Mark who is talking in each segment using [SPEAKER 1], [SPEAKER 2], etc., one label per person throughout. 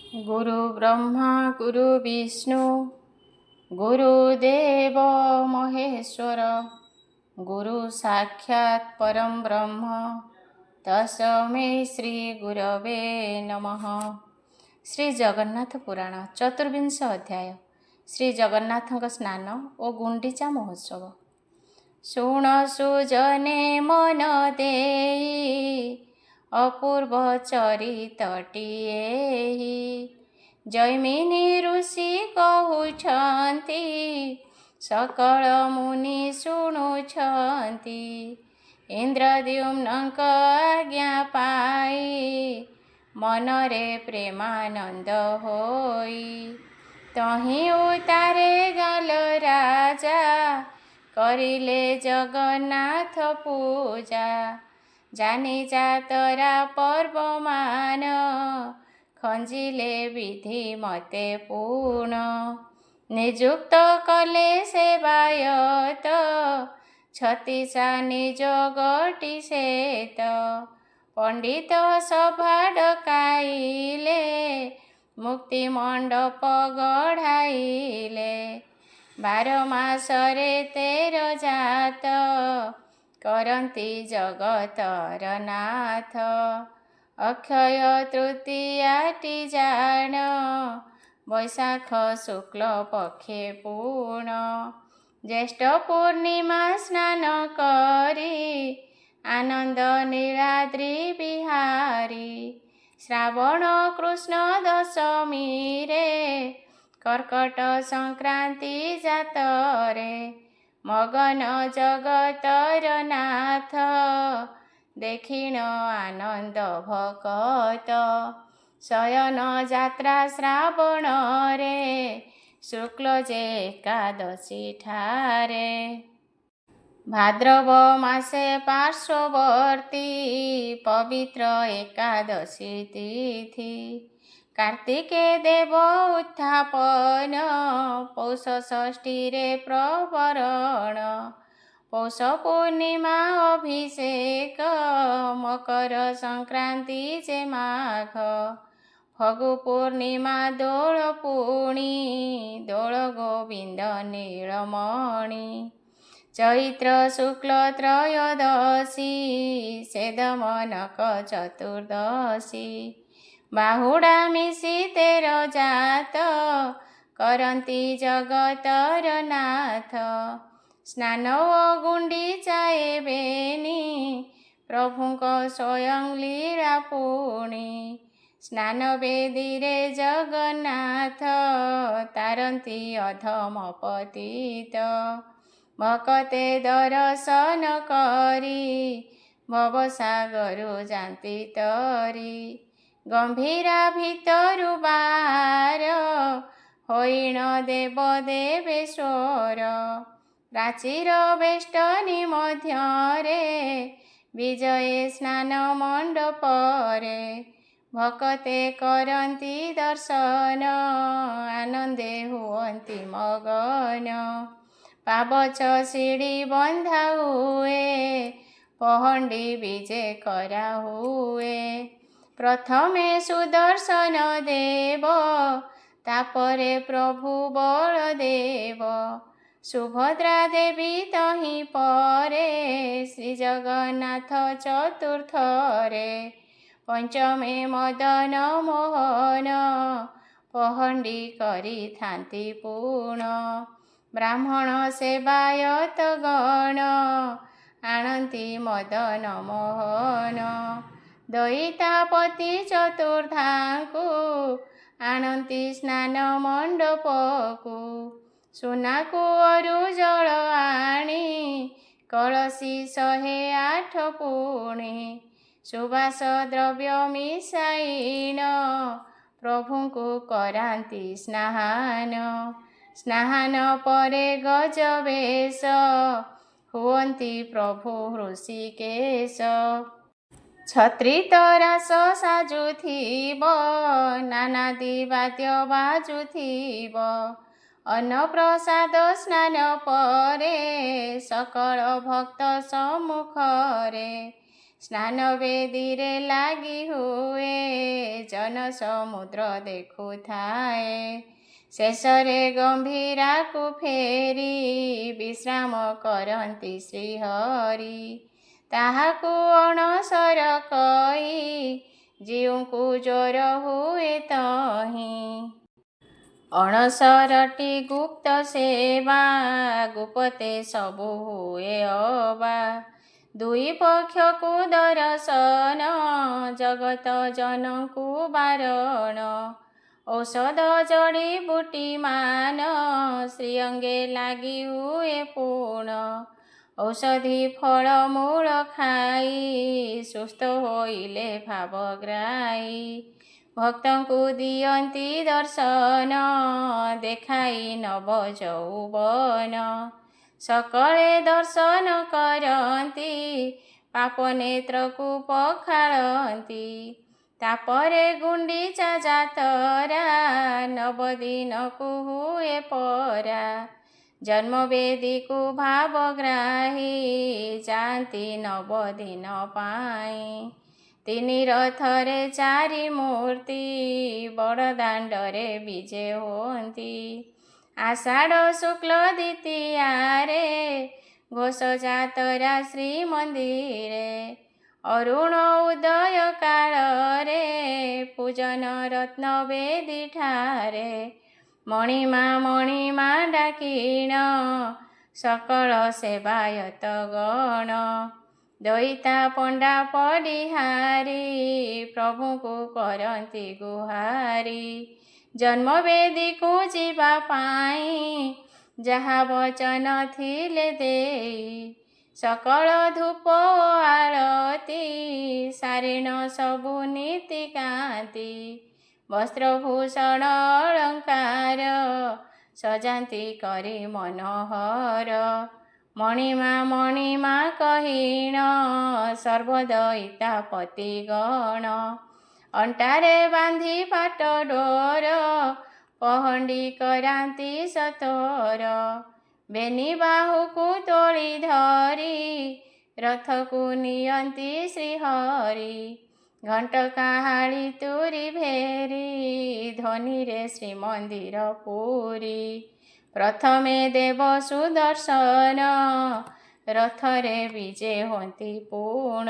[SPEAKER 1] गुरु ब्रह्मा गुरु विष्णु गुरुदेव महेश्वर गुरु साक्षात् परम ब्रह्म तस्मै श्री गुरवे नमः। श्री जगन्नाथ पुराण चतुर्विंश अध्याय श्री जगन्नाथ स्नान और गुंडीचा महोत्सव। शुण सुजने मन देई अपूर्व चरितटिए जैमिनी ऋषि कहउछन्ति सकल मुनि शुणुछन्ति। इंद्रद्युम्नक आज्ञा पाई मनरे प्रेमानंद होई तहि उतारे गल राजा करिले जगन्नाथ पूजा। जानी जातरा पर्वमान खंजिले विधि मते पूर्ण निजुक्त कले सेवायत छतीसा निज गटी सेत। पंडित सभा डकाइले मुक्ति मंडप गढ़ाइले 12 मासरे 13 जात करंती जगतर नाथ। अक्षय तृतीयाटी जान वैशाख शुक्ल पक्षे पूर्ण ज्येष्ठ पूर्णिमा स्नान करी आनंद नीलाद्रि बिहारी। श्रावण कृष्ण दशमी रे कर्कट संक्रांति जातरे मगन जगतर नाथ देखिण आनंद भकत। शयन जात्रा श्रावण रे शुक्ल जे एकादशी ठारे। भाद्रव मासे पार्श्ववर्ती पवित्र एकादशी तिथि। कार्तिके देव उत्थापन पौष षष्ठी रे प्रवरण। पौष पूर्णिमा अभिषेक मकर संक्रांति जे माघ। फगु पूर्णिमा दोल पुणी दोल गोविंद नीलमणि। चैत्र शुक्ल त्रयोदशी सेदमनक चतुर्दशी। बाहुडा मिशी 13 जात करंती जगतर नाथ। स्नान गुंडीचा बेनी प्रभुंक स्वयं लीला पुणी। स्नान बेदी रे जगन्नाथ तारंती अधम पतित। भकते दर्शन करी भवसागरु जान्ति तरी। गंभीरा भितरु बार होइण देव देवेश्वर। प्राचीर बेष्टनी मध्यरे विजये स्नान मंडपरे। भकते करंती दर्शन आनंदे हुअन्ति मगन। पाबच सीढ़ी बंधा हुए पहंडी विजे करा हुए। प्रथमे सुदर्शन देव तापरे प्रभु बलदेव। सुभद्रा देवी तहि परे श्री जगन्नाथ चतुर्थरे। पंचमे मदन मोहन पहंडी करी थांती पूर्ण। ब्राह्मण सेवायत गण आणंती मदन मोहन। दयितापति चतुर्थांकु आणंती स्नान मंडपकु। सुनाकु अरु जल आणी कलसी 108 पुणी। सुवास द्रव्य मिसाइण प्रभुंकु करांती स्नान। स्नान परे गजवेश हुअन्ति प्रभु हृषिकेश। छत्री तरास साजुथिब नानादि वाद्य बाजुथिब। अन्न प्रसाद स्नान परे सकल भक्त सम्मुखरे। ସ୍ନାନ ବେଦୀରେ ଲାଗି ହୁଏ, ଜନ ସମୁଦ୍ର ଦେଖୁଥାଏ। ଶେଷରେ ଗମ୍ଭୀରାକୁ ଫେରି ବିଶ୍ରାମ କରନ୍ତି ଶ୍ରୀହରି। ତାହାକୁ ଅଣସର କହି ଜୀଉଙ୍କୁ ଜ୍ୱର ହୁଏ ତହିଁ। ଅଣସରଟି ଗୁପ୍ତ ସେବା, ଗୁପତେ ସବୁ ହୁଏ ଅବା। ଦୁଇ ପକ୍ଷକୁ ଦରଶନ, ଜଗତ ଜନଙ୍କୁ ବାରଣ। ଔଷଧ ଜଡ଼ିବୁଟି ମାନ, ଶ୍ରୀଅଙ୍ଗେ ଲାଗି ହୁଏ ପୁଣ। ଔଷଧି ଫଳମୂଳ ଖାଇ, ସୁସ୍ଥ ହୋଇଲେ ଭାବଗ୍ରାହୀ। ଭକ୍ତଙ୍କୁ ଦିଅନ୍ତି ଦର୍ଶନ, ଦେଖାଇ ନବ ଯୌବନ। ସକଳେ ଦର୍ଶନ କରନ୍ତି, ପାପ ନେତ୍ରକୁ ପଖାଳନ୍ତି। ତାପରେ ଗୁଣ୍ଡିଚା ଯାତରା, ନବଦିନକୁ ହୁଏ ପରା। ଜନ୍ମବେଦୀକୁ ଭାବଗ୍ରାହୀ, ଯାଆନ୍ତି ନବଦିନ ପାଇଁ। ତିନି ରଥରେ ଚାରି ମୂର୍ତ୍ତି, ବଡ଼ଦାଣ୍ଡରେ ବିଜେ ହୁଅନ୍ତି। ଆଷାଢ଼ ଶୁକ୍ଳ ଦ୍ୱିତୀୟାରେ, ଘୋଷ ଯାତରା ଶ୍ରୀମନ୍ଦିରେ। ଅରୁଣ ଉଦୟ କାଳରେ, ପୂଜନ ରତ୍ନବେଦୀ ଠାରେ। ମଣିମା ଡାକିଣ, ସକଳ ସେବାୟତ ଗଣ। ଦଇତା ପଣ୍ଡା ପଡ଼ିହାରି, ପ୍ରଭୁଙ୍କୁ କରନ୍ତି ଗୁହାରି। ଜନ୍ମବେଦୀକୁ ଯିବା ପାଇଁ, ଯାହା ବଚନ ଥିଲେ ଦେଇ। ସକଳ ଧୂପ ଓ ଆଳତି, ସାରିଣ ସବୁ ନୀତିକାନ୍ତି। ବସ୍ତ୍ରଭୂଷଣ ଅଳଙ୍କାର, ସଜାନ୍ତି କରି ମନୋହର। ମଣିମା କହିଣ, ସର୍ବଦଇତା ପତିଗଣ। ଅଣ୍ଟାରେ ବାନ୍ଧି ପାଟ ଡୋର, ପହଣ୍ଡି କରାନ୍ତି ସତର। ବେନି ବାହୁକୁ ତୋଳି ଧରି, ରଥକୁ ନିଅନ୍ତି ଶ୍ରୀହରି। ଘଣ୍ଟ କାହାଳି ତୁରି ଭେରି, ଧ୍ୱନିରେ ଶ୍ରୀମନ୍ଦିର ପୁରୀ। ପ୍ରଥମେ ଦେବ ସୁଦର୍ଶନ, ରଥରେ ବିଜେ ହୁଅନ୍ତି ପୁଣ।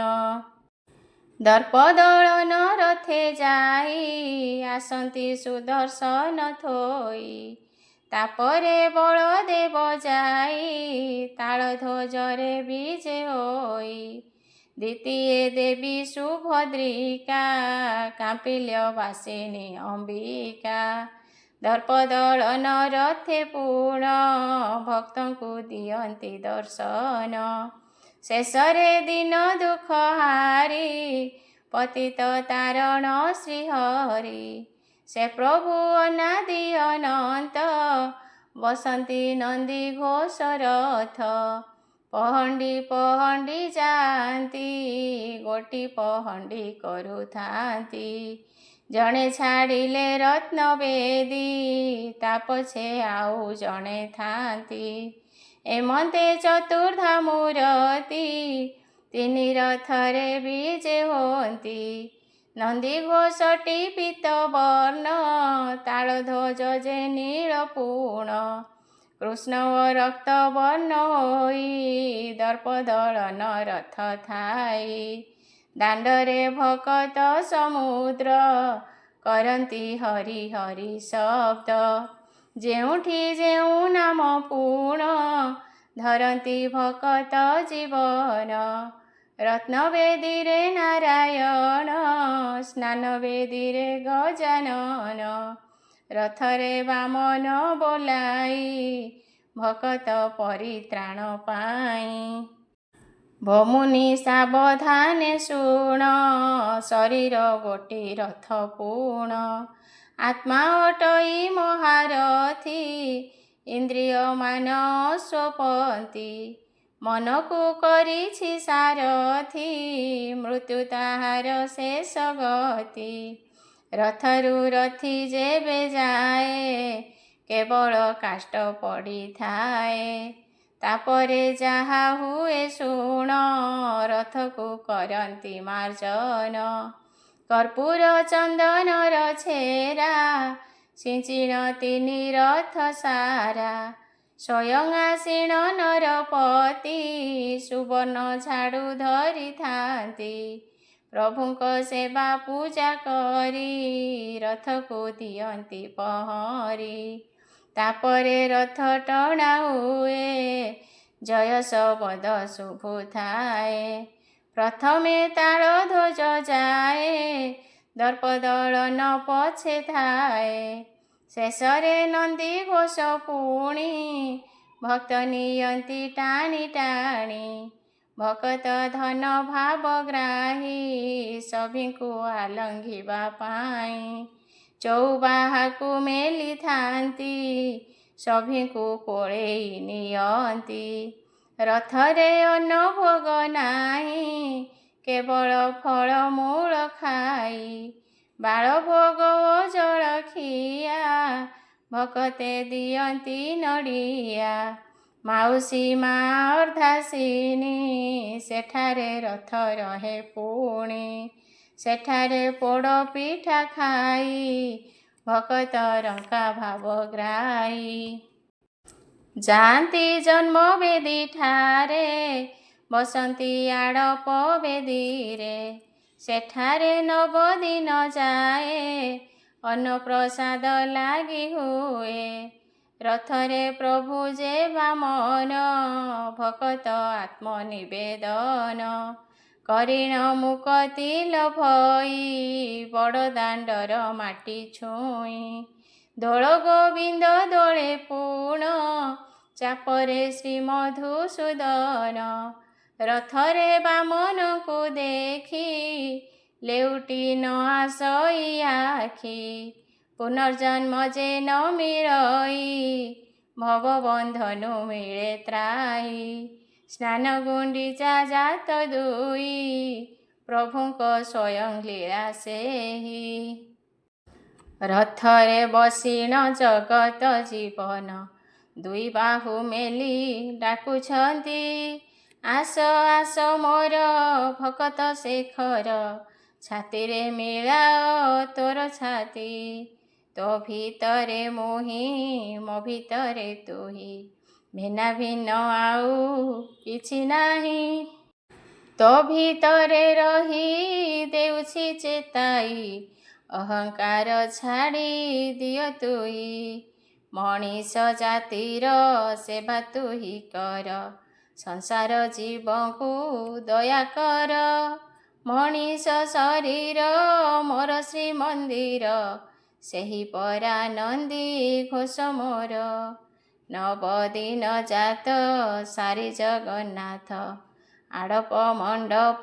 [SPEAKER 1] ଦର୍ପଦଳନ ରଥେ ଯାଇ, ଆସନ୍ତି ସୁଦର୍ଶନ ଥୋଇ। ତାପରେ ବଳଦେବ ଯାଇ, ତାଳଧ୍ୱଜରେ ବିଜେ ହୋଇ। ଦ୍ୱିତୀୟେ ଦେବୀ ସୁଭଦ୍ରିକା, କାମ୍ପିଲ୍ୟବାସିନୀ ଅମ୍ବିକା। ଦର୍ପଦଳନ ରଥେ ପୁଣ, ଭକ୍ତଙ୍କୁ ଦିଅନ୍ତି ଦର୍ଶନ। ଶେଷରେ ଦୀନ ଦୁଃଖ ହାରି, ପତିତ ତାରଣ ଶ୍ରୀହରି। ସେ ପ୍ରଭୁ ଅନାଦି ଅନନ୍ତ, ବସନ୍ତି ନନ୍ଦିଘୋଷ ରଥ। ପହଣ୍ଡି ଯାଆନ୍ତି, ଗୋଟି ପହଣ୍ଡି କରୁଥାନ୍ତି। ଜଣେ ଛାଡ଼ିଲେ ରତ୍ନବେଦୀ, ତା ପଛେ ଆଉ ଜଣେ ଥାନ୍ତି। ଏମନ୍ତେ ଚତୁର୍ଦ୍ଧା ମୂରତି, ତିନି ରଥରେ ବିଜେ ହୁଅନ୍ତି। ନନ୍ଦିଘୋଷଟି ପୀତବର୍ଣ୍ଣ, ତାଳଧ୍ୱଜ ଯେ ନୀଳ ପୁଣ। କୃଷ୍ଣ ଓ ରକ୍ତବର୍ଣ୍ଣ ହୋଇ, ଦର୍ପଦଳନ ରଥ ଥାଇ। ଦାଣ୍ଡରେ ଭକତ ସମୁଦ୍ର, କରନ୍ତି ହରି ହରି ଶବ୍ଦ। ଯେଉଁଠି ଯେଉଁ ନାମ ପୁଣ, ଧରନ୍ତି ଭକତ ଜୀବନ। ରତ୍ନବେଦୀରେ ନାରାୟଣ, ସ୍ନାନ ବେଦୀରେ ଗଜାନନ। ରଥରେ ବାମନ ବୋଲାଇ, ଭକତ ପରିତ୍ରାଣ ପାଇଁ। ଭମୁନି ସାବଧାନେ ଶୁଣ, ଶରୀର ଗୋଟି ରଥ ପୁଣ। ଆତ୍ମା ଅଟଇ ମହାରଥୀ, ଇନ୍ଦ୍ରିୟମାନ ଅଶ୍ୱପନ୍ତି। ମନକୁ କରିଛି ସାରଥି, ମୃତ୍ୟୁ ତାହାର ଶେଷ ଗତି। ରଥରୁ ରଥି ଯେବେ ଯାଏ, କେବଳ କାଷ୍ଠ ପଡ଼ିଥାଏ। ତାପରେ ଯାହା ହୁଏ ଶୁଣ, ରଥକୁ କରନ୍ତି ମାର୍ଜନ। କର୍ପୂର ଚନ୍ଦନର ଛେରା, ସିଞ୍ଚିଣ ତିନି ରଥ ସାରା। ସ୍ୱୟଂ ଆସିଣ ନରପତି, ସୁବର୍ଣ୍ଣ ଝାଡ଼ୁ ଧରିଥାନ୍ତି। ପ୍ରଭୁଙ୍କ ସେବା ପୂଜା କରି, ରଥକୁ ଦିଅନ୍ତି ପହଁରି। ତାପରେ ରଥ ଟଣା ହୁଏ, ଜୟ ଶବଦ ଶୁଭୁଥାଏ। ପ୍ରଥମେ ତାଳ ଧ୍ୱଜ ଯାଏ, ଦର୍ପଦଳନ ପଛେ ଥାଏ। ଶେଷରେ ନନ୍ଦୀ ଘୋଷ ପୁଣି, ଭକ୍ତ ନିଅନ୍ତି ଟାଣି ଟାଣି। ଭକତ ଧନ ଭାବଗ୍ରାହୀ, ସଭିଙ୍କୁ ଆଲଙ୍ଘିବା ପାଇଁ। ଚଉବାହାକୁ ମେଲିଥାନ୍ତି, ସଭିଙ୍କୁ କୋଳେଇ ନିଅନ୍ତି। ରଥରେ ଅନ୍ନ ଭୋଗ ନାହିଁ, କେବଳ ଫଳମୂଳ ଖାଇ। ବାଳଭୋଗ ଓ ଜଳଖିଆ, ଭକତେ ଦିଅନ୍ତି ନଡ଼ିଆ। ମାଉସୀ ମା ଅର୍ଦ୍ଧାସିନୀ, ସେଠାରେ ରଥ ରହେ ପୁଣି। ସେଠାରେ ପୋଡ଼ ପିଠା ଖାଇ, ଭକତ ରଙ୍କା ଭାବଗ୍ରାହୀ। ଯାଆନ୍ତି ଜନ୍ମବେଦୀ ଠାରେ, ବସନ୍ତି ଆଡ଼ପ ବେଦୀରେ। ସେଠାରେ 9 ଦିନ ଯାଏ, ଅନ୍ନପ୍ରସାଦ ଲାଗି ହୁଏ। ରଥରେ ପ୍ରଭୁ ଯେ ବାମନ, ଭକତ ଆତ୍ମନିବେଦନ। କରିଣ ମୁକ ତିଲ ଭଇ, ବଡ଼ଦାଣ୍ଡର ମାଟି ଛୁଇଁ। ଦୋଳ ଗୋବିନ୍ଦ ଦୋଳେ ପୁଣ, ଚାପରେ ଶ୍ରୀମଧୁସୂଦନ। ରଥରେ ବାମନଙ୍କୁ ଦେଖି, ଲେଉଟି ନ ଆସଇ ଆଖି। ପୁନର୍ଜନ୍ମ ଯେ ନ ମିଳଇ, ଭବବନ୍ଧନୁ ମିଳେ ତ୍ରାହି। ସ୍ନାନ ଗୁଣ୍ଡିଚା ଜାତ 2, ପ୍ରଭୁଙ୍କ ସ୍ୱୟଂ ଲୀଳା ସେହି। ରଥରେ ବସିଣ ଜଗତ ଜୀବନ, 2 ବାହୁ ମେଲି ଡାକୁଛନ୍ତି। ଆସ ଆସ ମୋର ଭକତ ଶେଖର, ଛାତିରେ ମିଳାଅ ତୋର ଛାତି। ତୋ ଭିତରେ ମୁହିଁ, ମୋ ଭିତରେ ତୁହି, ଭିନ୍ନ ଭିନ୍ନ ଆଉ କିଛି ନାହିଁ। ତୋ ଭିତରେ ରହି ଦେଉଛି ଚେତାଇ, ଅହଙ୍କାର ଛାଡ଼ି ଦିଅ ତୁହି। ମଣିଷ ଜାତିର ସେବା ତୁହି କର, ସଂସାର ଜୀବଙ୍କୁ ଦୟା କର। ମଣିଷ ଶରୀର ମୋର ଶ୍ରୀମନ୍ଦିର, ସେହି ପରା ନନ୍ଦୀ ଘୋଷ ମୋର। 9 ଦିନ ଜାତ ସାରି ଜଗନ୍ନାଥ, ଆଡ଼ପ ମଣ୍ଡପ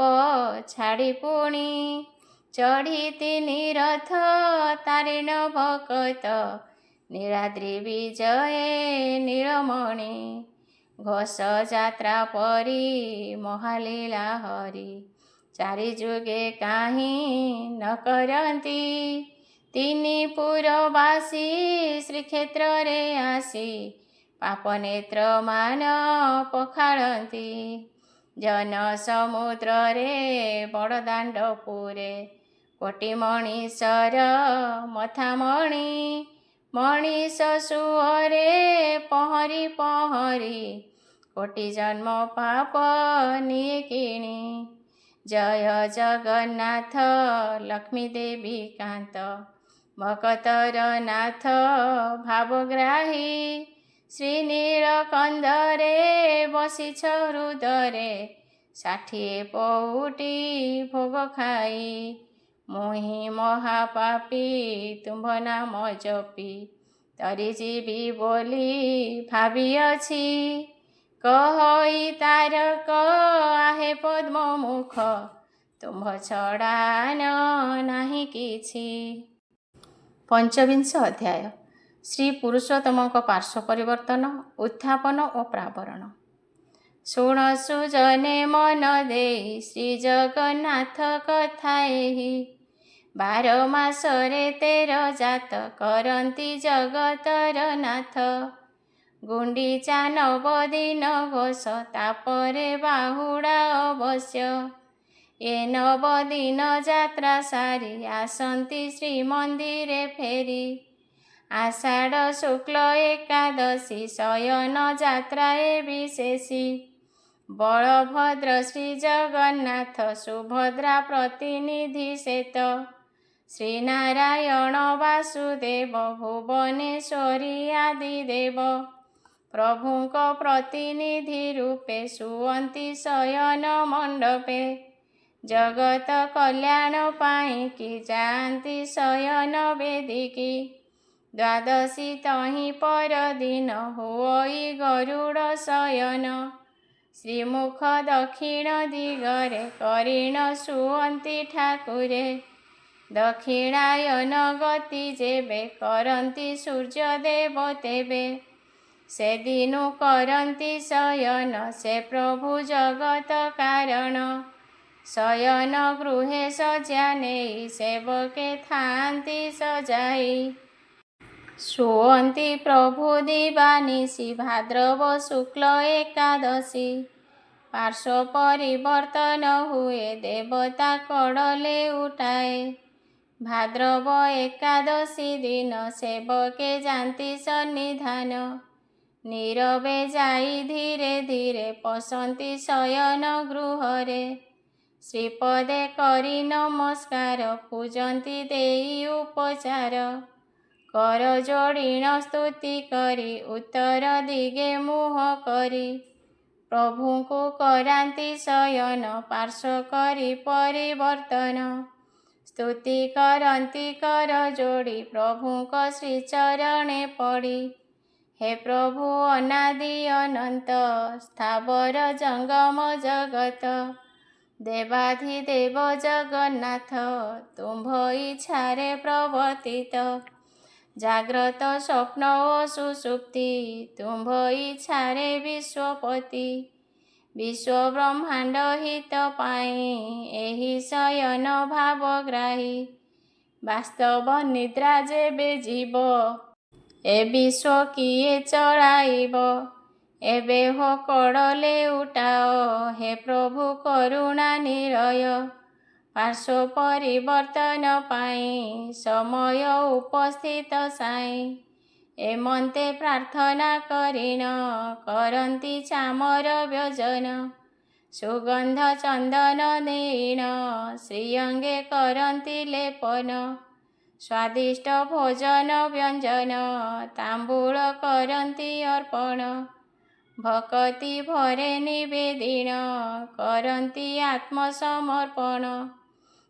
[SPEAKER 1] ଛାଡ଼ି ପୁଣି। ଚଢ଼ି 3 ରଥ ତାରିଣ ଭକତ, ନୀଳାଦ୍ରି ବିଜେ ନୀଳମଣି। ଘୋଷ ଯାତ୍ରା ପରି ମହାଲୀଳା ହରି, ଚାରି ଯୁଗେ କାହିଁ ନ କରନ୍ତି। 3 ପୁରବାସୀ ଶ୍ରୀକ୍ଷେତ୍ରରେ ଆସି, ପାପ ନେତ୍ର ମାନ ପଖାଳନ୍ତି। ଜନ ସମୁଦ୍ରରେ ବଡ଼ଦାଣ୍ଡ ପୁରେ, କୋଟି ମଣିଷର ମଥାମଣି। ମଣିଷ ସୁଅରେ ପହଁରି ପହଁରି, କୋଟି ଜନ୍ମ ପାପ ନିଏ କିଣି। ଜୟ ଜଗନ୍ନାଥ ଲକ୍ଷ୍ମୀ ଦେବୀ କାନ୍ତ, ଭକତର ନାଥ ଭାବଗ୍ରାହୀ। ଶ୍ରୀନୀଳକନ୍ଧରେ ବସିଛ ହୃଦରେ, 60 ପଉଟି ଭୋଗ ଖାଇ। ମୁହିଁ ମହାପାପୀ ତୁମ୍ଭ ନାମ ଜପି, ତରିଯିବି ବୋଲି ଭାବିଅଛି। କହଇ ତାରକ ଆହେ ପଦ୍ମମୁଖ, ତୁମ୍ଭ ଛଡ଼ା ନାହିଁ କିଛି। 5ବିଂଶ ଅଧ୍ୟାୟ। ଶ୍ରୀ ପୁରୁଷୋତ୍ତମଙ୍କ ପାର୍ଶ୍ୱ ପରିବର୍ତ୍ତନ, ଉତ୍ଥାପନ ଓ ପ୍ରାବରଣ। ଶୁଣ ସୁଜନେ ମନ ଦେଇ, ଶ୍ରୀ ଜଗନ୍ନାଥ କଥା ଏହି। 12 ମାସରେ 13 ଜାତ, କରନ୍ତି ଜଗତର ନାଥ। ଗୁଣ୍ଡିଚା 9 ଦିନ ଘୋଷ, ତାପରେ ବାହୁଡ଼ା ଅବଶ୍ୟ। ଏ 9 ଦିନ ଯାତ୍ରା ସାରି ଆସନ୍ତି ଶ୍ରୀମନ୍ଦିରେ ଫେରି। ଆଷାଢ଼ ଶୁକ୍ଳ ଏକାଦଶୀ ଶୟନ ଯାତ୍ରାଏ ବିଶେଷୀ। ବଳଭଦ୍ର ଶ୍ରୀଜଗନ୍ନାଥ ସୁଭଦ୍ରା ପ୍ରତିନିଧି ଶ୍ଵେତ। ଶ୍ରୀନାରାୟଣ ବାସୁଦେବ ଭୁବନେଶ୍ୱରୀ ଆଦି ଦେବ। ପ୍ରଭୁଙ୍କ ପ୍ରତିନିଧି ରୂପେ ଶୁଅନ୍ତି ଶୟନ ମଣ୍ଡପେ। ଜଗତ କଲ୍ୟାଣ ପାଇଁକି ଯାଆନ୍ତି ଶୟନ ବେଦିକି। ଦ୍ୱାଦଶୀ ତହିଁ ପରଦିନ ହୁଅଇ ଗରୁଡ଼ ଶୟନ। ଶ୍ରୀମୁଖ ଦକ୍ଷିଣ ଦିଗରେ କରିଣ ଶୁଅନ୍ତି ଠାକୁରେ। ଦକ୍ଷିଣାୟନ ଗତି ଯେବେ କରନ୍ତି ସୂର୍ଯ୍ୟଦେବ ତେବେ। ସେଦିନୁ କରନ୍ତି ଶୟନ ସେ ପ୍ରଭୁ ଜଗତ କାରଣ। ଶୟନ ଗୃହେ ଶଯ୍ୟା ନେଇ ସେବକେ ଥାଆନ୍ତି ସଜାଇ। ଶୁଅନ୍ତି ପ୍ରଭୁ ଦିବାନିଶି ଭାଦ୍ରବ ଶୁକ୍ଳ ଏକାଦଶୀ। ପାର୍ଶ୍ୱ ପରିବର୍ତ୍ତନ ହୁଏ ଦେବତା କଡ଼ ଲେଉଟାଏ। ଭାଦ୍ରବ ଏକାଦଶୀ ଦିନ ସେବକେ ଯାନ୍ତି ସନ୍ନିଧାନ। ନୀରବେ ଯାଇ ଧୀରେ ଧୀରେ ପଶନ୍ତି ଶୟନ ଗୃହରେ। ଶ୍ରୀପଦେ କରି ନମସ୍କାର ପୂଜନ୍ତି ଦେଇ ଉପଚାର। କର ଯୋଡ଼ିଣ ସ୍ତୁତି କରି ଉତ୍ତର ଦିଗେ ମୁହଁ କରି। ପ୍ରଭୁଙ୍କୁ କରାନ୍ତି ଶୟନ ପାର୍ଶ୍ୱ କରି ପରିବର୍ତ୍ତନ। ସ୍ତୁତି କରନ୍ତି କର ଯୋଡ଼ି ପ୍ରଭୁଙ୍କ ଶ୍ରୀଚରଣେ ପଡ଼ି। ହେ ପ୍ରଭୁ ଅନାଦି ଅନନ୍ତ ସ୍ଥାବର ଜଙ୍ଗମ ଜଗତ। ଦେବାଧିଦେବ ଜଗନ୍ନାଥ ତୁମ୍ଭ ଇଚ୍ଛାରେ ପ୍ରବର୍ତ୍ତିତ। ଜାଗ୍ରତ ସ୍ୱପ୍ନ ଓ ସୁଷୁପ୍ତି ତୁମ୍ଭ ଇଚ୍ଛାରେ ବିଶ୍ୱପତି। ବିଶ୍ୱ ବ୍ରହ୍ମାଣ୍ଡ ହିତ ପାଇଁ ଏହି ଶୟନ ଭାବଗ୍ରାହୀ। ବାସ୍ତବ ନିଦ୍ରା ଯେବେ ଯିବ ଏ ବିଶ୍ୱ କିଏ ଚଳାଇବ। ଏବେ ହୋ କଡ଼ ଲେଉଟାଅ ହେ ପ୍ରଭୁ କରୁଣା ନିରୟ। ପାର୍ଶ୍ୱ ପରିବର୍ତ୍ତନ ପାଇଁ ସମୟ ଉପସ୍ଥିତ ସାଇଁ। ଏମନ୍ତେ ପ୍ରାର୍ଥନା କରିଣ କରନ୍ତି ଚାମର ବ୍ୟଜନ। ସୁଗନ୍ଧ ଚନ୍ଦନ ନେଇଣ ଶ୍ରୀଅଙ୍ଗେ କରନ୍ତି ଲେପନ। ସ୍ୱାଦିଷ୍ଟ ଭୋଜନ ବ୍ୟଞ୍ଜନ ତାମ୍ବୁଳ କରନ୍ତି ଅର୍ପଣ। ଭକତି ଭରେ ନିବେଦିନ କରନ୍ତି ଆତ୍ମସମର୍ପଣ।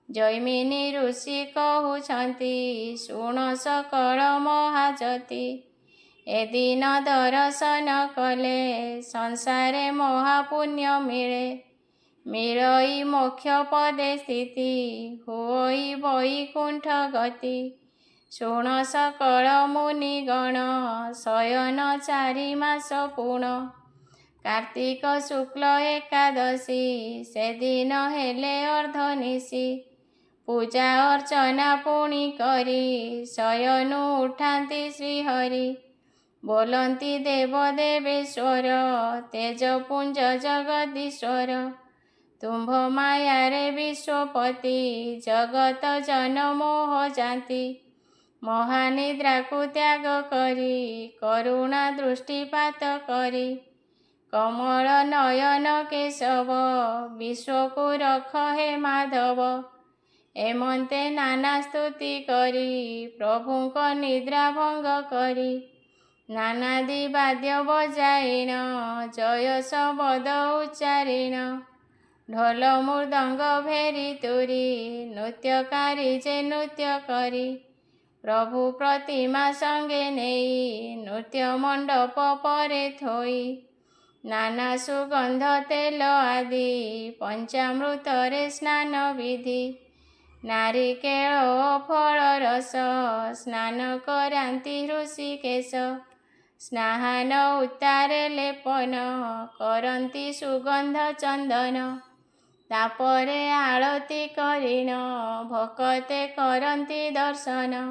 [SPEAKER 1] ଜୈମିନୀ ଋଷି କହୁଛନ୍ତି ଶୁଣ ସକଳ ମହାଜତି। ଏଦିନ ଦର୍ଶନ କଲେ ସଂସାରେ ମହାପୁଣ୍ୟ ମିଳେ। ମିଳଇ ମୋକ୍ଷ ପଦେ ସ୍ଥିତି ହୁଅଇ ବୈକୁଣ୍ଠ ଗତି। ଶୁଣ ସକଳ ମୁନିଗଣ ଶୟନ 4 ମାସ ପୁଣ। କାର୍ତ୍ତିକ ଶୁକ୍ଳ ଏକାଦଶୀ ସେଦିନ ହେଲେ ଅର୍ଦ୍ଧନିଶି। ପୂଜା ଅର୍ଚ୍ଚନା ପୁଣି କରି ଶୟନୁ ଉଠାନ୍ତି ଶ୍ରୀହରି। ବୋଲନ୍ତି ଦେବ ଦେବେଶ୍ୱର ତେଜପୁଞ୍ଜ ଜଗଦୀଶ୍ୱର। ତୁମ୍ଭ ମାୟାରେ ବିଶ୍ୱପତି ଜଗତ ଜନ ମୋହ ଯାନ୍ତି। ମହାନିଦ୍ରାକୁ ତ୍ୟାଗ କରି କରୁଣା ଦୃଷ୍ଟିପାତ କରି। କମଳ ନୟନ କେଶବ ବିଶ୍ୱକୁ ରଖ ହେ ମାଧବ। ଏମନ୍ତେ ନାନା ସ୍ତୁତି କରି ପ୍ରଭୁଙ୍କ ନିଦ୍ରା ଭଙ୍ଗ କରି। ନାନାଦି ବାଦ୍ୟ ବଜାଇଣ ଜୟ ଶବଦ ଉଚ୍ଚାରିଣ। ଢୋଲ ମୃଦଙ୍ଗ ଭେରି ତୁରି ନୃତ୍ୟକାରୀ ଯେ ନୃତ୍ୟ କରି। ପ୍ରଭୁ ପ୍ରତିମା ସଙ୍ଗେ ନେଇ ନୃତ୍ୟ ମଣ୍ଡପ ପରେ ଥୋଇ। ନାନା ସୁଗନ୍ଧ ତେଲ ଆଦି ପଞ୍ଚାମୃତରେ ସ୍ନାନ ବିଧି। ନାରିକେଳ ଓ ଫଳ ରସ ସ୍ନାନ କରାନ୍ତି ହୃଷିକେଶ। ସ୍ନାହାନ ଉତ୍ତାରେ ଲେପନ କରନ୍ତି ସୁଗନ୍ଧ ଚନ୍ଦନ। ତାପରେ ଆଳତି କରିଣ ଭକତେ କରନ୍ତି ଦର୍ଶନ।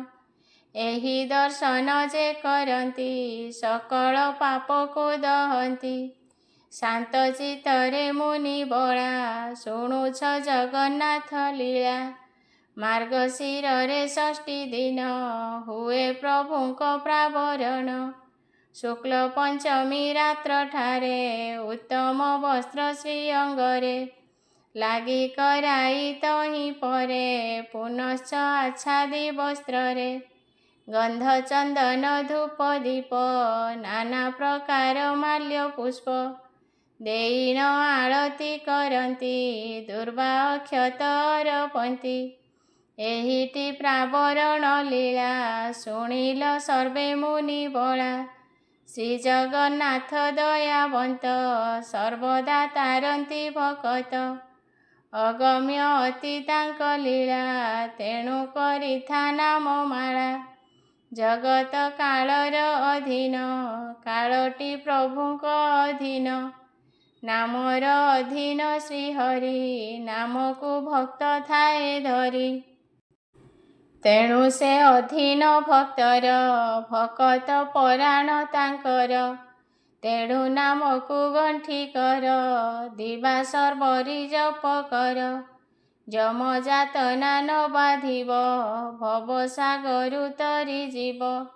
[SPEAKER 1] ଏହି ଦର୍ଶନ ଯେ କରନ୍ତି ସକଳ ପାପକୁ ଦହନ୍ତି। ଶାନ୍ତ ଚିତ୍ତରେ ମୁନି ବଳା ଶୁଣୁଛ ଜଗନ୍ନାଥ ଲୀଳା। ମାର୍ଗଶିରରେ ଷଷ୍ଠୀ ଦିନ ହୁଏ ପ୍ରଭୁଙ୍କ ପ୍ରାବରଣ। ଶୁକ୍ଳ ପଞ୍ଚମୀ ରାତ୍ରଠାରେ ଉତ୍ତମ ବସ୍ତ୍ର ଶ୍ରୀ ଅଙ୍ଗରେ। ଲାଗି କରାଇ ତହିଁ ପରେ ପୁନଶ୍ଚ ଆଚ୍ଛାଦି ବସ୍ତ୍ରରେ। ଗନ୍ଧ ଚନ୍ଦନ ଧୂପ ଦୀପ ନାନା ପ୍ରକାର ମାଲ୍ୟ ପୁଷ୍ପ। ଦେଇନ ଆଳତି କରନ୍ତି ଦୁର୍ବାହ କ୍ଷତ ଅରପନ୍ତି। ଏହିଟି ପ୍ରାବରଣ ଲୀଳା ଶୁଣିଲ ସର୍ବେ ମୁନି ବଳା। ଶ୍ରୀ ଜଗନ୍ନାଥ ଦୟାବନ୍ତ ସର୍ବଦା ତାରନ୍ତି ଭକତ। ଅଗମ୍ୟ ଅତି ତାଙ୍କ ଲୀଳା ତେଣୁ କରିଥା ନାମ ମାଳା। ଜଗତ କାଳର ଅଧୀନ କାଳଟି ପ୍ରଭୁଙ୍କ ଅଧୀନ। ନାମର ଅଧୀନ ଶ୍ରୀହରି ନାମକୁ ଭକ୍ତ ଥାଏ ଧରି। ତେଣୁ ସେ ଅଧୀନ ଭକ୍ତର ଭକତ ପରାଣ ତାଙ୍କର। ତେଣୁ ନାମକୁ ଗଣ୍ଠି କର ଦିବା ସର୍ବରି ଜପ କର। ଯମ ଯାତନା ନ ବାଧିବ ଭବ ସାଗରୁ ତରି ଯିବ।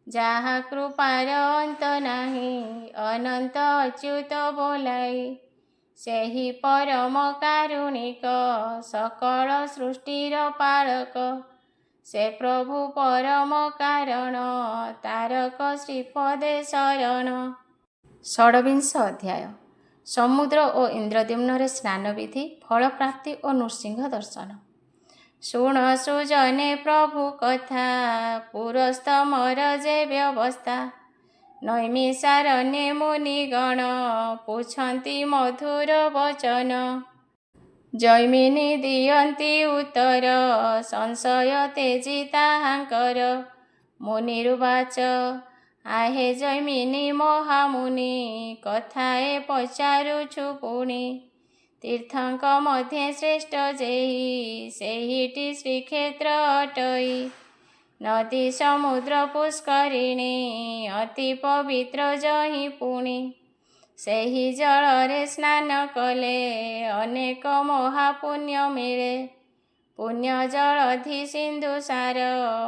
[SPEAKER 1] ଯାହା କୃପାର ଅନ୍ତ ନାହିଁ ଅନନ୍ତ ଅଚ୍ୟୁତ ବୋଲାଇ। ସେହି ପରମ କାରୁଣିକ ସକଳ ସୃଷ୍ଟିର ପାଳକ। ସେ ପ୍ରଭୁ ପରମ କାରଣ ତାରକ ଶ୍ରୀପଦେ ଶରଣ। ଷଡ଼ବିଂଶ ଅଧ୍ୟାୟ। ସମୁଦ୍ର ଓ ଇନ୍ଦ୍ରଦ୍ୟୁମ୍ନରେ ସ୍ନାନ ବିଧି, ଫଳପ୍ରାପ୍ତି ଓ ନୃସିଂହ ଦର୍ଶନ। ଶୁଣ ସୁଜନେ ପ୍ରଭୁ କଥା ପୁରସ୍ତମର ଯେ ବ୍ୟବସ୍ଥା। ନୈମିଷାରଣ୍ୟେ ମୁନିଗଣ ପୁଛନ୍ତି ମଧୁର ବଚନ। ଜୈମିନୀ ଦିଅନ୍ତି ଉତ୍ତର ସଂଶୟ ତେଜି ତାହାଙ୍କର। ମୁନିରୁବାଚ ଆହେ ଜୈମିନୀ ମହାମୁନି କଥାଏ ପଚାରୁଛୁ ପୁଣି। ତୀର୍ଥଙ୍କ ମଧ୍ୟେ ଶ୍ରେଷ୍ଠ ଯେହି ସେହିଟି ଶ୍ରୀକ୍ଷେତ୍ର ଅଟଇ। ନଦୀ ସମୁଦ୍ର ପୁଷ୍କରିଣୀ ଅତି ପବିତ୍ର ଯହିଁ ପୁଣି। ସେହି ଜଳରେ ସ୍ନାନ କଲେ ଅନେକ ମହାପୁଣ୍ୟ ମିଳେ। ପୁଣ୍ୟ ଜଳଧି ସିନ୍ଧୁସାର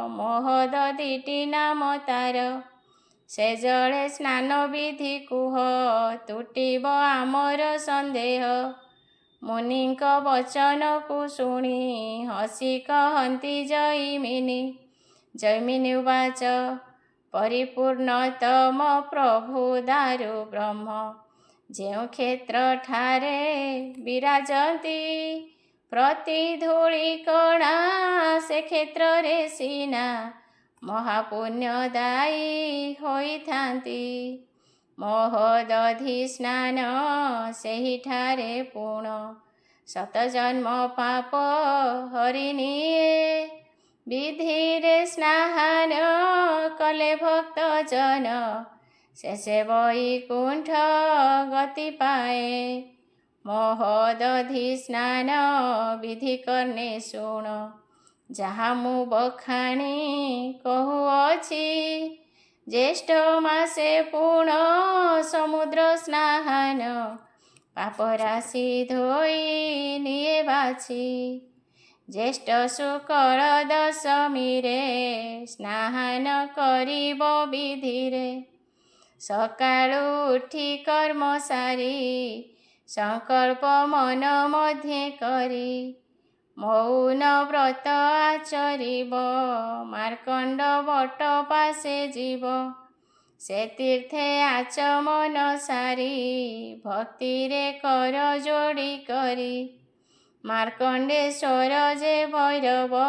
[SPEAKER 1] ମହୋଦଧିଟି ନାମ ତାର। ସେ ଜଳେ ସ୍ନାନ ବିଧି କୁହ ତୁଟିବ ଆମର ସନ୍ଦେହ। ମୁନିଙ୍କ ବଚନକୁ ଶୁଣି ହସି କହନ୍ତି ଜୈମିନୀ। ଜୈମିନୀ ଉବାଚ ପରିପୂର୍ଣ୍ଣତମ ପ୍ରଭୁ ଦାରୁ ବ୍ରହ୍ମ। ଯେଉଁ କ୍ଷେତ୍ରଠାରେ ବିରାଜନ୍ତି ପ୍ରତି ଧୂଳିକଣା ସେ କ୍ଷେତ୍ରରେ ସିନା ମହାପୁଣ୍ୟଦାୟୀ ହୋଇଥାନ୍ତି। ମହୋଦଧି ସ୍ନାନ ସେହିଠାରେ ପୁଣ। ଶତଜନ୍ମ ପାପ ହରିନିଏ। ବିଧିରେ ସ୍ନାନ କଲେ ଭକ୍ତ ଜନ ଶେଷେ ବୈକୁଣ୍ଠ ଗତି ପାଏ। ମହୋଦଧି ସ୍ନାନ ବିଧି କର୍ଣ୍ଣେ ଶୁଣ। ଯାହା ମୁଁ ବଖାଣି କହୁଅଛି। ଜ୍ୟେଷ୍ଠ ମାସେ ପୁଣ ସମୁଦ୍ର ସ୍ନାନ ପାପ ରାଶି ଧୋଇ ନିଏ ବାଛି। ଜ୍ୟେଷ୍ଠ ଶୁକ୍ଳ ଦଶମୀରେ ସ୍ନାନ କରିବ ବିଧିରେ। ସକାଳୁ ଉଠି କର୍ମ ସାରି ସଂକଳ୍ପ ମନ ମଧ୍ୟେ କରି। ମୌନ ବ୍ରତ ଆଚରିବ ମାର୍କଣ୍ଡ ବଟ ପାଶେ ଯିବ। ସେ ତୀର୍ଥେ ଆଚମନ ସାରି ଭକ୍ତିରେ କର ଯୋଡ଼ି କରି। ମାର୍କଣ୍ଡେଶ୍ୱର ଯେ ଭୈରବ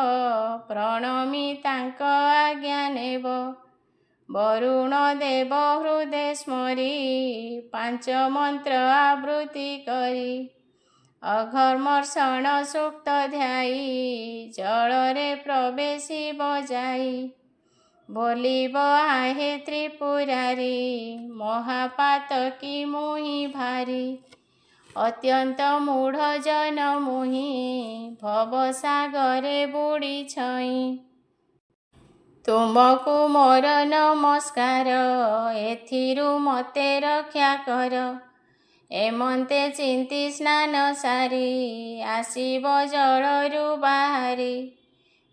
[SPEAKER 1] ପ୍ରଣମୀ ତାଙ୍କ ଆଜ୍ଞା ନେବ। ବରୁଣ ଦେବ ହୃଦେ ସ୍ମରି ପାଞ୍ଚ ମନ୍ତ୍ର ଆବୃତ୍ତି କରି। ଅଘର୍ମର୍ଷଣ ସୂକ୍ତ ଧ୍ୟାଇ ଜଳରେ ପ୍ରବେଶିବ ଯାଇ। ବୋଲିବ ଆହେ ତ୍ରିପୁରାରି ମହାପାତକୀ ମୁହିଁ ଭାରି। ଅତ୍ୟନ୍ତ ମୂଢ଼ ଜନ ମୁହିଁ ଭବସାଗରେ ବୁଡ଼ି ଛଇଁ। ତୁମକୁ ମୋର ନମସ୍କାର, ଏଥିରୁ ମୋତେ ରକ୍ଷା କର। ଏମନ୍ତେ ଚିନ୍ତି ସ୍ନାନ ସାରି, ଆସିବ ଜଳରୁ ବାହାରି।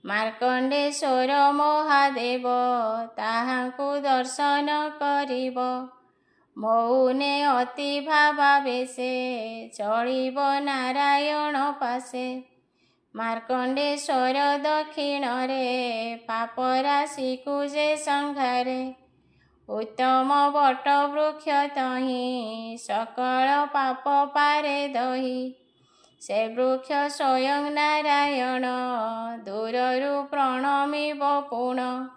[SPEAKER 1] ମାର୍କଣ୍ଡେଶ୍ୱର ମହାଦେବ, ତାହାଙ୍କୁ ଦର୍ଶନ କରିବ। ମଉନେ ଅତି ଭାବାବେଶେ, ଚଳିବ ନାରାୟଣ ପାଶେ। ମାର୍କଣ୍ଡେଶ୍ୱର ଦକ୍ଷିଣରେ, ପାପରାଶିକୁ ଯେ ସଂଘାରେ। ଉତ୍ତମ ବଟ ବୃକ୍ଷ ତହିଁ, ସକଳ ପାପ ପାରେ ଦହି। ସେ ବୃକ୍ଷ ସ୍ୱୟଂ ନାରାୟଣ, ଦୂରରୁ ପ୍ରଣମିବ ପୁଣ।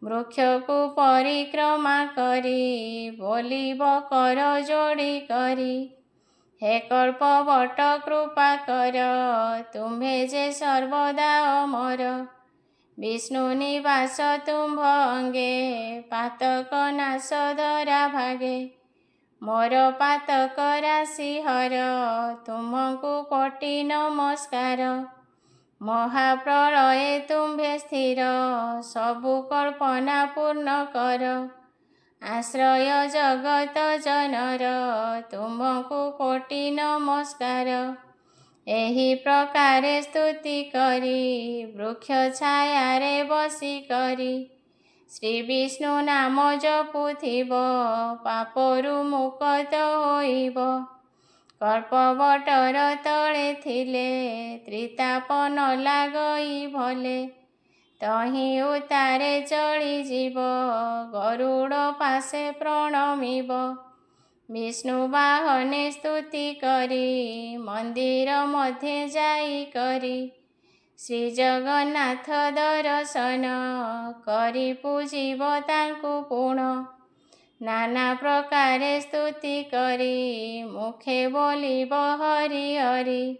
[SPEAKER 1] ବୃକ୍ଷକୁ ପରିକ୍ରମା କରି, ବୋଲିବ କର ଯୋଡ଼ି କରି। ହେ କଳ୍ପବଟ କୃପା କର, ତୁମ୍ଭେ ଯେ ସର୍ବଦା ଅମର। ବିଷ୍ଣୁ ନିବାସ ତୁମ୍ଭ ଅଙ୍ଗେ, ପାତକ ନାଶ ଧରା ଭାଗେ। ମୋର ପାତକ ରାଶି ହର, ତୁମକୁ କୋଟି ନମସ୍କାର। ମହାପ୍ରଳୟେ ତୁମ୍ଭେ ସ୍ଥିର, ସବୁ କଳ୍ପନା ପୂର୍ଣ୍ଣ କର। ଆଶ୍ରୟ ଜଗତ ଜନର, ତୁମକୁ କୋଟି ନମସ୍କାର। ଏହି ପ୍ରକାରେ ସ୍ତୁତି କରି, ବୃକ୍ଷ ଛାୟାରେ ବସି କରି। ଶ୍ରୀ ବିଷ୍ଣୁ ନାମ ଜପୁଥିବ, ପାପରୁ ମୁକ୍ତ ହୋଇବ। କଳ୍ପବଟର ତଳେ ଥିଲେ, ତ୍ରିତାପ ନ ଲାଗଇ ଭଲେ। ତହିଁ ଉତ୍ତାରେ ଚଳିଯିବ, ଗରୁଡ଼ ପାଶେ ପ୍ରଣମିବ। ବିଷ୍ଣୁ ବାହନେ ସ୍ତୁତି କରି, ମନ୍ଦିର ମଧ୍ୟେ ଯାଇ କରି। ଶ୍ରୀ ଜଗନ୍ନାଥ ଦର୍ଶନ କରି, ପୂଜିବ ତାଙ୍କୁ ପୁଣ। ନାନା ପ୍ରକାରେ ସ୍ତୁତି କରି, ମୁଖେ ବୋଲିବ ହରି ହରି।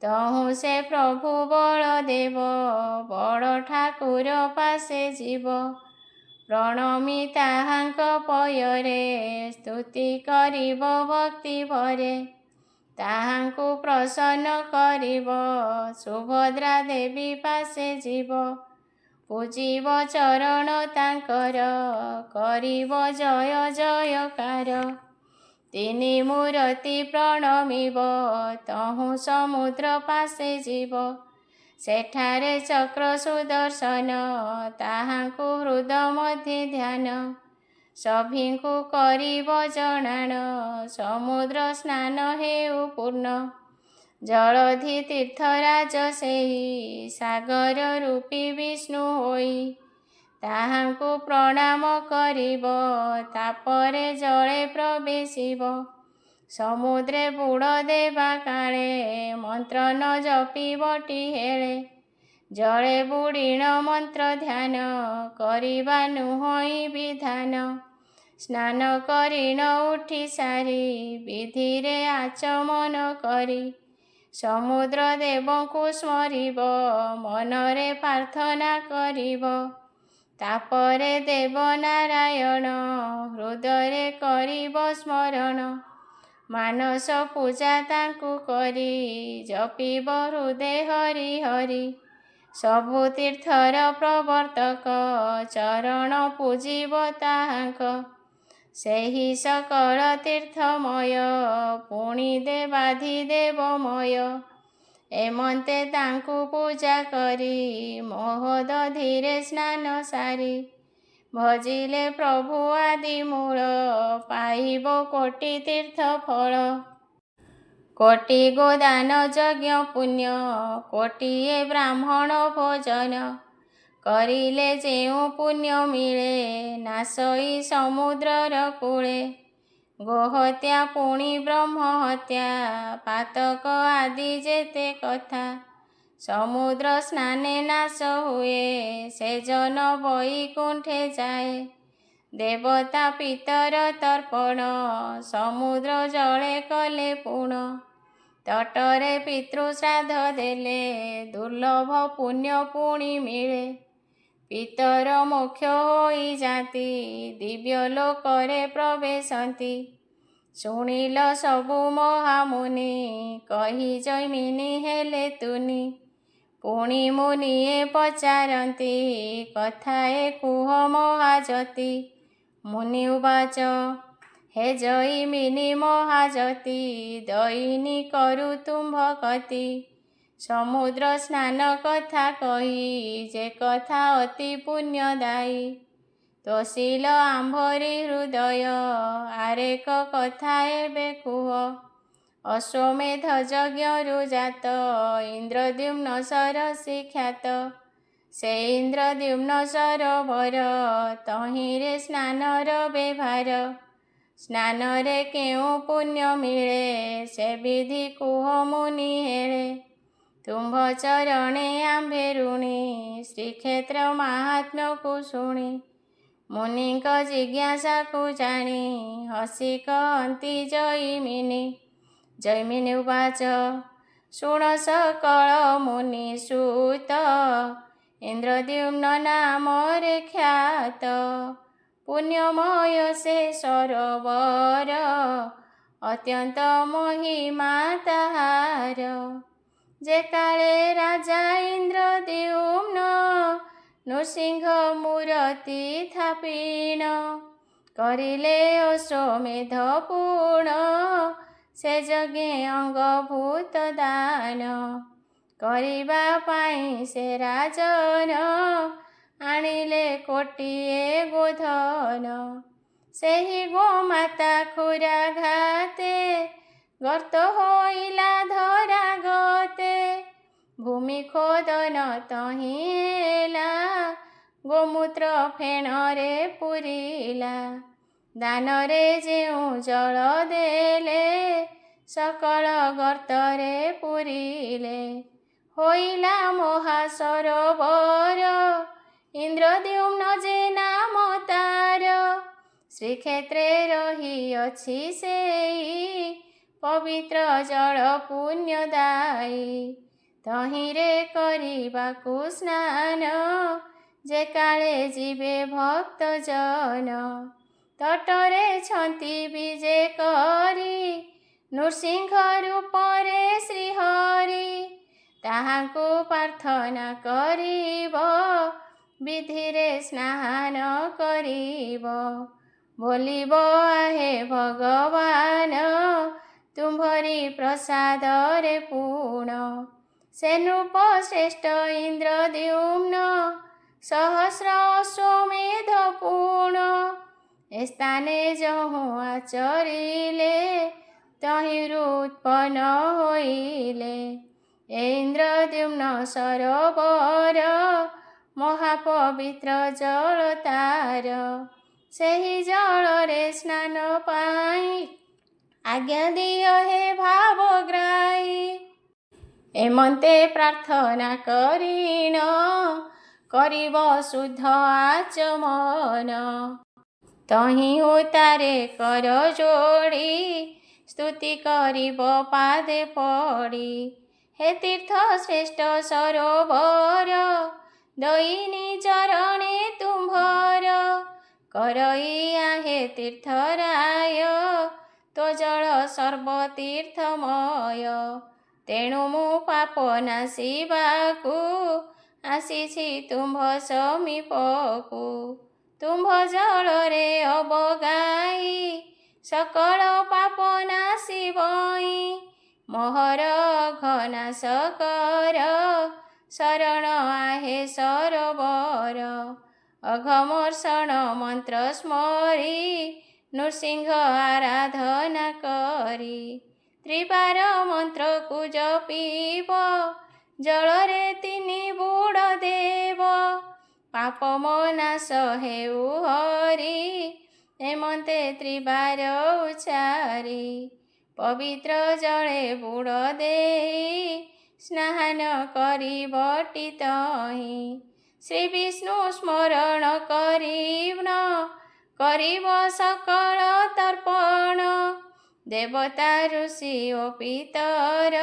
[SPEAKER 1] ତହୁଁ ସେ ପ୍ରଭୁ ବଳଦେବ, ବଡ଼ ଠାକୁର ପାଶେ ଯିବ। ପ୍ରଣମି ତାହାଙ୍କ ପୟରେ, ସ୍ତୁତି କରିବ ଭକ୍ତି ଭରେ। ତାହାଙ୍କୁ ପ୍ରସନ୍ନ କରିବ, ସୁଭଦ୍ରା ଦେବୀ ପାଶେ ଯିବ। ପୂଜିବ ଚରଣ ତାଙ୍କର, କରିବ ଜୟ ଜୟକାର। ତିନି ମୂରତି ପ୍ରଣମିବ, ତହୁଁ ସମୁଦ୍ର ପାଶେ ଯିବ। ସେଠାରେ ଚକ୍ର ସୁଦର୍ଶନ, ତାହାଙ୍କୁ ହୃଦ ମଧ୍ୟେ ଧ୍ୟାନ। ସଭିଙ୍କୁ କରିବ ଜଣାଣ, ସମୁଦ୍ର ସ୍ନାନ ହେଉ ପୂର୍ଣ୍ଣ। ଜଳଧି ତୀର୍ଥରାଜ ସେହି, ସାଗର ରୂପୀ ବିଷ୍ଣୁ ହୋଇ। ତାହାଙ୍କୁ ପ୍ରଣାମ କରିବ, ତାପରେ ଜଳେ ପ୍ରବେଶିବ। ସମୁଦ୍ରେ ବୁଡ଼ ଦେବା କାଳେ, ମନ୍ତ୍ର ନ ଜପିବଟି ହେଳେ। ଜଳେ ବୁଡ଼ିଣ ମନ୍ତ୍ର ଧ୍ୟାନ, କରିବା ନୁହଁଇ ବିଧାନ। ସ୍ନାନ କରିଣ ଉଠି ସାରି, ବିଧିରେ ଆଚମନ କରି। ସମୁଦ୍ର ଦେବଙ୍କୁ ସ୍ମରିବ, ମନରେ ପ୍ରାର୍ଥନା କରିବ। ତାପରେ ଦେବ ନାରାୟଣ, ହୃଦୟରେ କରିବ ସ୍ମରଣ। ମାନସ ପୂଜା ତାଙ୍କୁ କରି, ଜପିବ ହୃଦେ ହରି ହରି। ସବୁ ତୀର୍ଥର ପ୍ରବର୍ତ୍ତକ, ଚରଣ ପୂଜିବ ତାହାଙ୍କ। ସେହି ସକଳ ତୀର୍ଥମୟ, ପୁଣି ଦେବାଧିଦେବମୟ। ଏମନ୍ତେ ତାଙ୍କୁ ପୂଜା କରି, ମହୋଦଧିରେ ସ୍ନାନ ସାରି। ଭଜିଲେ ପ୍ରଭୁ ଆଦିମୂଳ, ପାଇବ କୋଟି ତୀର୍ଥ ଫଳ। କୋଟି ଗୋଦାନ ଯଜ୍ଞ ପୁଣ୍ୟ, କୋଟିଏ ବ୍ରାହ୍ମଣ ଭୋଜନ। କରିଲେ ଯେଉଁ ପୁଣ୍ୟ ମିଳେ, ନାଶଇ ସମୁଦ୍ରର କୂଳେ। ଗୋହତ୍ୟା ପୁଣି ବ୍ରହ୍ମହତ୍ୟା, ପାତକ ଆଦି ଯେତେ କଥା। ସମୁଦ୍ର ସ୍ନାନେ ନାଶ ହୁଏ, ସେ ଜନ ବୈକୁଣ୍ଠେ ଯାଏ। ଦେବତା ପିତର ତର୍ପଣ, ସମୁଦ୍ର ଜଳେ କଲେ ପୁଣ। ତଟରେ ପିତୃ ଶ୍ରାଦ୍ଧ ଦେଲେ, ଦୁର୍ଲଭ ପୁଣ୍ୟ ପୁଣି ମିଳେ। ପିତର ମୋକ୍ଷ ହୋଇଯାନ୍ତି, ଦିବ୍ୟ ଲୋକରେ ପ୍ରବେଶନ୍ତି। ଶୁଣିଲ ସବୁ ମହାମୁନି, କହି ଜୈମିନି ହେଲେ ତୁନି। ପୁଣି ମୁନିଏ ପଚାରନ୍ତି କଥାଏ କୁହ ମହାଯତି। ମୁନି ଉବାଚ ହେ ଜଇମିନି ମହାଯତି ଦଇନି କରୁ ତୁମ୍ଭ କତି। ସମୁଦ୍ର ସ୍ନାନ କଥା କହି ଯେ କଥା ଅତି ପୁଣ୍ୟଦାୟୀ। ତୋଷିଲ ଆମ୍ଭରି ହୃଦୟ ଆରେକ କଥା ଏବେ କୁହ। ଅଶ୍ୱମେଧ ଯଜ୍ଞରୁ ଜାତ ଇନ୍ଦ୍ରଦ୍ୟୁମ୍ନ ସରସି ଖ୍ୟାତ। ସେ ଇନ୍ଦ୍ରଦ୍ୟୁମ୍ନ ସରୋବର ତହିଁରେ ସ୍ନାନର ବେଭାର। ସ୍ନାନରେ କେଉଁ ପୁଣ୍ୟ ମିଳେ ସେ ବିଧି କୁହ ମୁନି ହେଳେ। ତୁମ୍ଭ ଚରଣେ ଆମ୍ଭେ ଋଣୀ ଶ୍ରୀକ୍ଷେତ୍ର ମାହାତ୍ମ୍ୟକୁ ଶୁଣି। ମୁନିଙ୍କ ଜିଜ୍ଞାସାକୁ ଜାଣି ହସି କହନ୍ତି ଜଇମିନି। ଜଇମିନି ଉବାଚ ଶୁଣ ସକଳ ମୁନି ସୁତ ଇନ୍ଦ୍ରଦ୍ୟୁମ୍ନ ନାମରେ ଖ୍ୟାତ। ପୁଣ୍ୟମୟ ସେ ସରୋବର ଅତ୍ୟନ୍ତ ମହିମା ତାହାର। ଯେ କାଳେ ରାଜା ଇନ୍ଦ୍ରଦ୍ୟୁମ୍ନ ନୃସିଂହ ମୂରତି ଥାପିଣ। କରିଲେ ଅଶ୍ୱମେଧ ପୁଣ ସେ ଯଜ୍ଞେ ଅଙ୍ଗଭୂତ ଦାନ। କରିବା ପାଇଁ ସେ ରାଜନ ଆଣିଲେ କୋଟିଏ ଗୋଧନ। ସେହି ଗୋମାତା ଖୁରା ଘାତେ ଗର୍ତ୍ତ ହୋଇଲା ଧରା ଗତେ। ଭୂମି ଖୋଦନ ତହିଁ ହେଲା ଗୋମୂତ୍ର ଫେଣରେ ପୂରିଲା। ଦାନରେ ଯେଉଁ ଜଳ ଦେଲେ ସକଳ ଗର୍ତ୍ତରେ ପୂରିଲେ। ହୋଇଲା ମହାସରୋବର ଇନ୍ଦ୍ରଦ୍ୟୁମ୍ନ ଯେ ନାମ ତାର। ଶ୍ରୀକ୍ଷେତ୍ରେ ରହିଅଛି ସେଇ ପବିତ୍ର ଜଳ ପୁଣ୍ୟଦାୟୀ। ତହିଁରେ କରିବାକୁ ସ୍ନାନ ଯେ କାଳେ ଯିବେ ଭକ୍ତ ଜନ। ତଟରେ ଛନ୍ତି ବିଜେ କରି ନୃସିଂହ ରୂପରେ ଶ୍ରୀହରି। ତାହାଙ୍କୁ ପ୍ରାର୍ଥନା କରିବ ବିଧିରେ ସ୍ନାନ କରିବ। ବୋଲିବ ଆହେ ଭଗବାନ ତୁମ୍ଭରି ପ୍ରସାଦରେ ପୁଣ। ସେ ନୃପ ଶ୍ରେଷ୍ଠ ଇନ୍ଦ୍ରଦ୍ୟୁମ୍ନ ସହସ୍ର ଅଶ୍ୱମେଧ ପୁଣ। ଏ ସ୍ଥାନେ ଯହୁଁ ଆଚରିଲେ ତହିଁରୁ ଉତ୍ପନ୍ନ ହୋଇଲେ। ଏ ଇନ୍ଦ୍ରଦ୍ୟୁମ୍ନ ସରୋବର ମହାପବିତ୍ର ଜଳ ତାର। ସେହି ଜଳରେ ସ୍ନାନ ପାଇଁ ଆଜ୍ଞା ଦିଅ ହେ ଭାବଗ୍ରାହୀ। ଏମନ୍ତେ ପ୍ରାର୍ଥନା କରିଣ କରିବ ଶୁଦ୍ଧ ଆଚମନ। ତହିଁ ହୋତାରେ କର ଯୋଡ଼ି ସ୍ତୁତି କରିବ ପାଦେ ପଡ଼ି। ହେ ତୀର୍ଥ ଶ୍ରେଷ୍ଠ ସରୋବର ଦଇନି ଚରଣେ ତୁମ୍ଭର। କରଇ ଆହେ ତୀର୍ଥରାୟ ତୋ ଜଳ ସର୍ବତୀର୍ଥମୟ। ତେଣୁ ମୁଁ ପାପ ନାଶିବାକୁ ଆସିଛି ତୁମ୍ଭ ସମୀପକୁ। ତୁମ୍ଭ ଜଳରେ ଅବଗାଇ ସକଳ ପାପ ନାଶିବଇ। ମୋହର ଘନାଶ କର ଶରଣ ଆହେ ସରୋବର। ଅଘମର୍ଷଣ ମନ୍ତ୍ର ସ୍ମରି ନୃସିଂହ ଆରାଧନା କରି। ତ୍ରିବାର ମନ୍ତ୍ରକୁ ଜପିବ ଜଳରେ ତିନି ବୁଡ଼ ଦେବ। ପାପ ମୋ ନାଶ ହେଉ ହରି ଏମନ୍ତେ ତ୍ରିବାର ଉଚାରି। ପବିତ୍ର ଜଳେ ବୁଡ଼ ଦେଇ ସ୍ନାନ କରିବଟି ତହିଁ। ଶ୍ରୀ ବିଷ୍ଣୁ ସ୍ମରଣ କରିବ୍ନ କରିବ ସକଳ ତର୍ପଣ। ଦେବତା ଋଷି ଓ ପିତର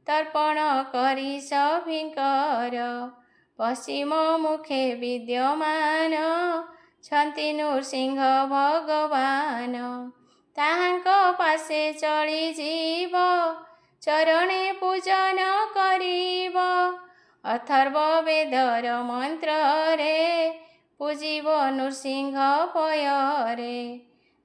[SPEAKER 1] ତର୍ପଣ କରି ସଭିଙ୍କର। ପଶ୍ଚିମ ମୁଖେ ବିଦ୍ୟମାନ ଛନ୍ତି ନୃସିଂହ ଭଗବାନ। ତାହାଙ୍କ ପାଶେ ଚଳିଯିବ ଚରଣେ ପୂଜନ କରିବ। अथर्व वेदर मंत्र रे पूजिब नृसिंह पय रे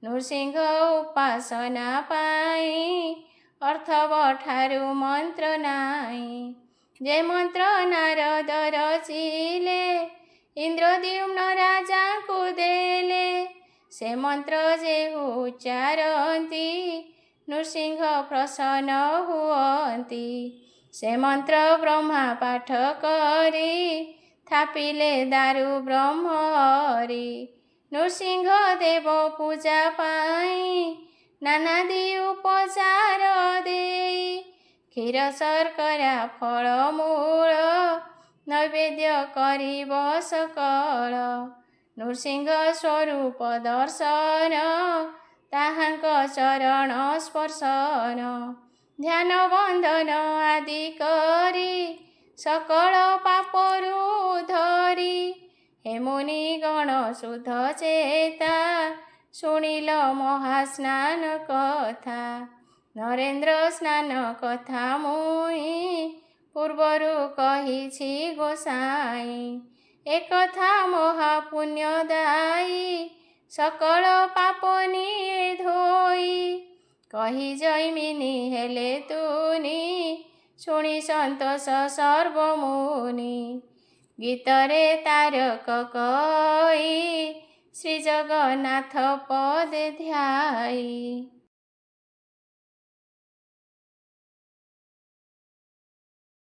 [SPEAKER 1] नृसिंह उपासना पाई अर्थव ठारू मंत्र नाई जे मंत्र नारद रचिले इंद्रद्युम्न राजा को देले से मंत्र जे उच्चारती नृसिंह प्रसन्न हुअन्ति से मंत्र ब्रह्मा पाठ करी थापिले दारु ब्रह्म हरि नृसिंह देव पूजा पाई नानादि उपचार देई क्षीर शर्करा फल मूल नैवेद्य करिब सकल नृसिंह स्वरूप दर्शन ताहांक चरण स्पर्शन ध्यान बंधन आदि करी सकल पापरु धरी हे मुनि गण शुद्ध चेता शुणिल महास्नान कथा नरेन्द्र स्नान कथा मुई पूर्वरु कहिछि गोसाई एक कथा महापुण्यदायी सकल पाप निये धोई कही जैमिनी हेले तुनी शुणी संतोष सर्वमुनि गीतरे तारक कई श्री जगन्नाथ पदे ध्याई।